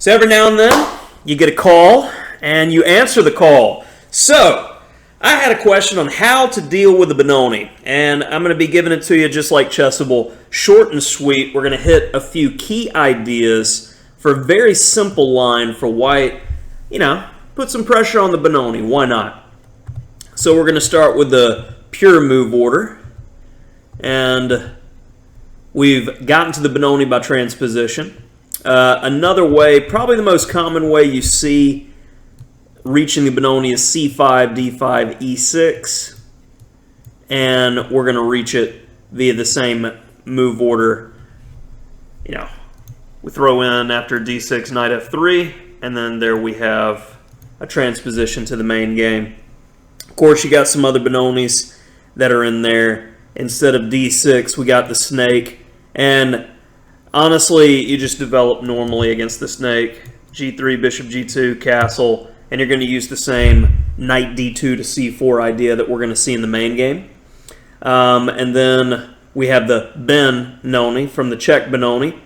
So every now and then, you get a call, and you answer the call. So, I had a question on how to deal with the Benoni, and I'm going to be giving it to you just like Chessable, short and sweet. We're going to hit a few key ideas for a very simple line for white. Put some pressure on the Benoni. Why not? So we're going to start with the pure move order, and we've gotten to the Benoni by transposition. Another way, probably the most common way you see reaching the Benoni is C5, D5, E6, and we're going to reach it via the same move order. We throw in after D6, Knight F3, and then there we have a transposition to the main game. Of course, you got some other Benonis that are in there. Instead of D6, we got the snake, and honestly, you just develop normally against the snake. G3, bishop G2, castle, and you're going to use the same knight D2 to C4 idea that we're going to see in the main game. And then we have the Benoni from the Czech Benoni.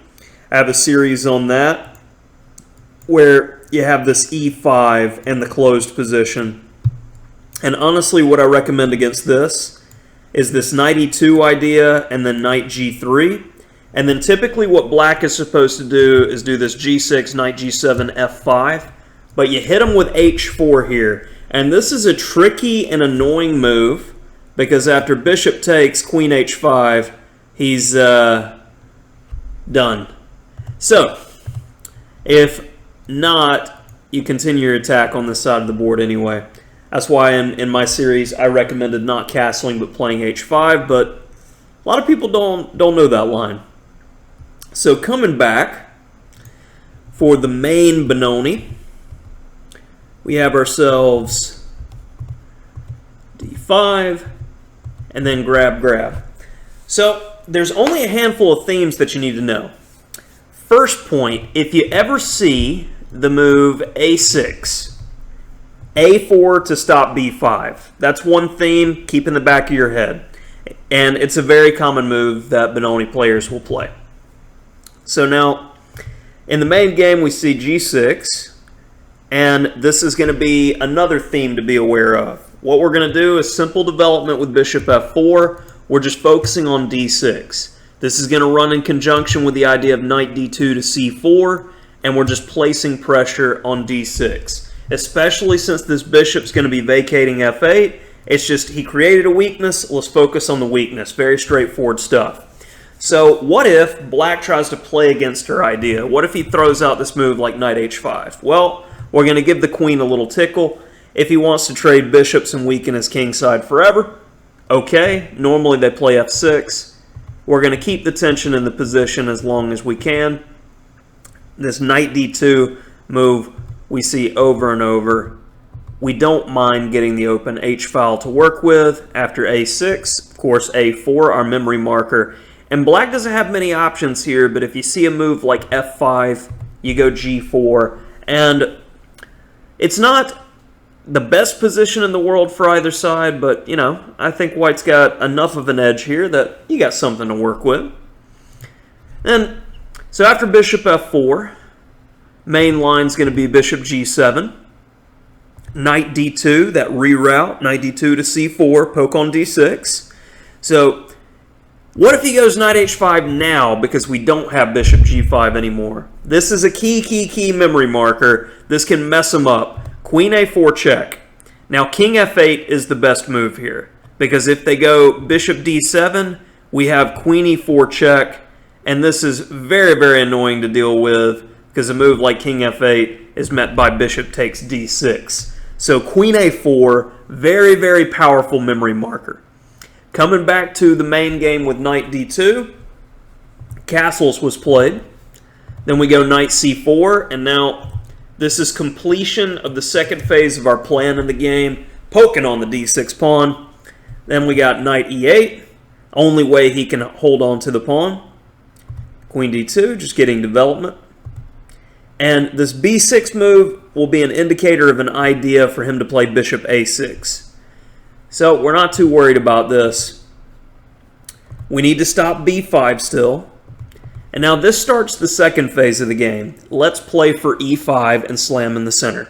I have a series on that where you have this E5 and the closed position. And honestly, what I recommend against this is this knight E2 idea and then knight G3. And then typically what black is supposed to do is do this G6, knight G7, F5. But you hit him with H4 here. And this is a tricky and annoying move because after bishop takes queen H5, he's done. So, if not, you continue your attack on this side of the board anyway. That's why in my series I recommended not castling but playing H5, but a lot of people don't know that line. So coming back for the main Benoni, we have ourselves D5 and then grab. So there's only a handful of themes that you need to know. First point, if you ever see the move A6, A4 to stop B5, that's one theme, keep in the back of your head. And it's a very common move that Benoni players will play. So now, in the main game, we see G6, and this is going to be another theme to be aware of. What we're going to do is simple development with bishop F4. We're just focusing on D6. This is going to run in conjunction with the idea of knight D2 to C4, and we're just placing pressure on D6. Especially since this bishop's going to be vacating F8. It's just he created a weakness, let's focus on the weakness. Very straightforward stuff. So what if black tries to play against her idea? What if he throws out this move like knight H5? Well, we're going to give the queen a little tickle. If he wants to trade bishops and weaken his king side forever, okay. Normally they play F6. We're going to keep the tension in the position as long as we can. This knight D2 move we see over and over. We don't mind getting the open H file to work with. After A6, of course, A4, our memory marker. And black doesn't have many options here, but if you see a move like F5, you go G4. And it's not the best position in the world for either side, but, I think white's got enough of an edge here that you got something to work with. And so after bishop F4, main line's going to be bishop G7, knight D2, that reroute, knight D2 to C4, poke on D6. So what if he goes knight H5 now because we don't have bishop G5 anymore? This is a key memory marker. This can mess him up. Queen A4 check. Now king F8 is the best move here because if they go bishop D7, we have queen E4 check, and this is very, very annoying to deal with because a move like king F8 is met by bishop takes D6. So queen A4, very, very powerful memory marker. Coming back to the main game with knight D2, castles was played. Then we go knight C4, and now this is completion of the second phase of our plan in the game, poking on the D6 pawn. Then we got knight E8, only way he can hold on to the pawn. Queen D2, just getting development. And this B6 move will be an indicator of an idea for him to play bishop A6. So we're not too worried about this. We need to stop B5 still. And now this starts the second phase of the game. Let's play for e5 and slam in the center.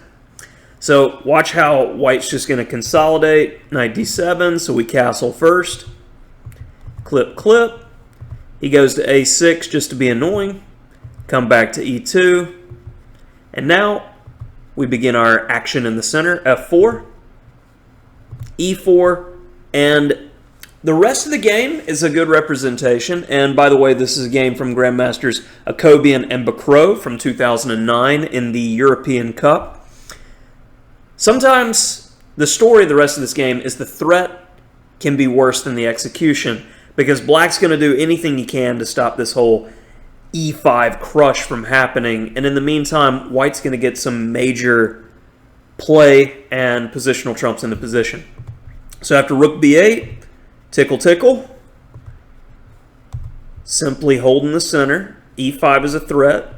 So watch how white's just going to consolidate. Knight d7, so we castle first. Clip, clip. He goes to a6 just to be annoying. Come back to e2. And now we begin our action in the center. f4, e4, and the rest of the game is a good representation. And by the way, this is a game from Grandmasters Akobian and Bacro from 2009 in the European Cup. Sometimes the story of the rest of this game is the threat can be worse than the execution, because black's going to do anything he can to stop this whole e5 crush from happening. And in the meantime, white's going to get some major play and positional trumps into position. So after rook b8, tickle, tickle. Simply holding the center. e5 is a threat.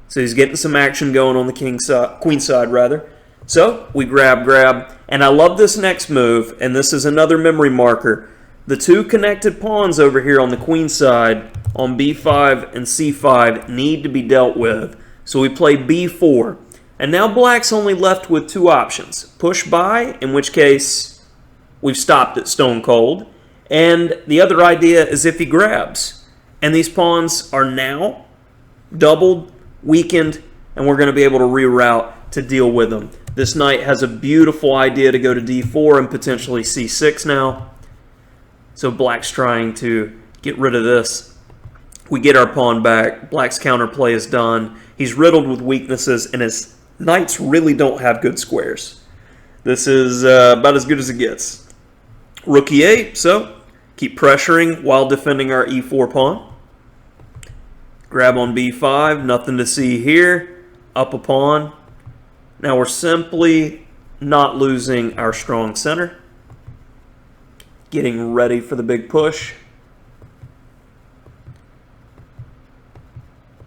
So he's getting some action going on the queen side, rather. So we grab, grab. And I love this next move. And this is another memory marker. The two connected pawns over here on the queen side on b5 and c5 need to be dealt with. So we play b4. And now black's only left with two options. Push by, in which case we've stopped it stone cold. And the other idea is if he grabs. And these pawns are now doubled, weakened, and we're going to be able to reroute to deal with them. This knight has a beautiful idea to go to d4 and potentially c6 now. So black's trying to get rid of this. We get our pawn back. Black's counterplay is done. He's riddled with weaknesses, and his knights really don't have good squares. This is about as good as it gets. Rook e8, so keep pressuring while defending our e4 pawn. Grab on b5, nothing to see here. Up a pawn. Now we're simply not losing our strong center. Getting ready for the big push.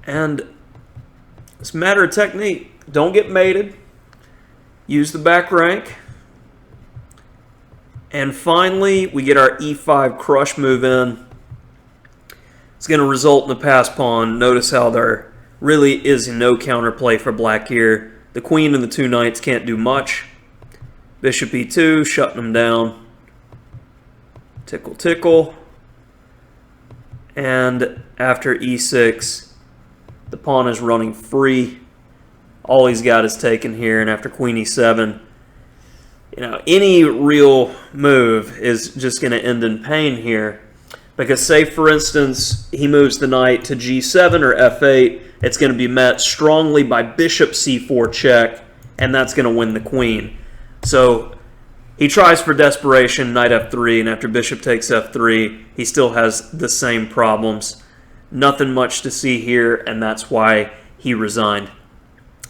And it's a matter of technique. Don't get mated. Use the back rank. And finally, we get our e5 crush move in. It's going to result in a pass pawn. Notice how there really is no counterplay for black here. The queen and the two knights can't do much. Bishop e2, shutting them down. Tickle, tickle. And after e6, the pawn is running free. All he's got is taken here. And after queen e7, you know, any real move is just going to end in pain here. Because say, for instance, he moves the knight to g7 or f8, it's going to be met strongly by bishop c4 check, and that's going to win the queen. So he tries for desperation, knight f3, and after bishop takes f3, he still has the same problems. Nothing much to see here, and that's why he resigned.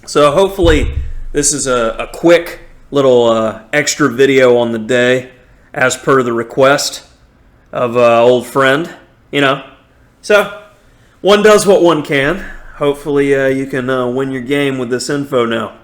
So hopefully this is a quick little extra video on the day, as per the request of old friend, you know. So one does what one can. Hopefully you can win your game with this info now.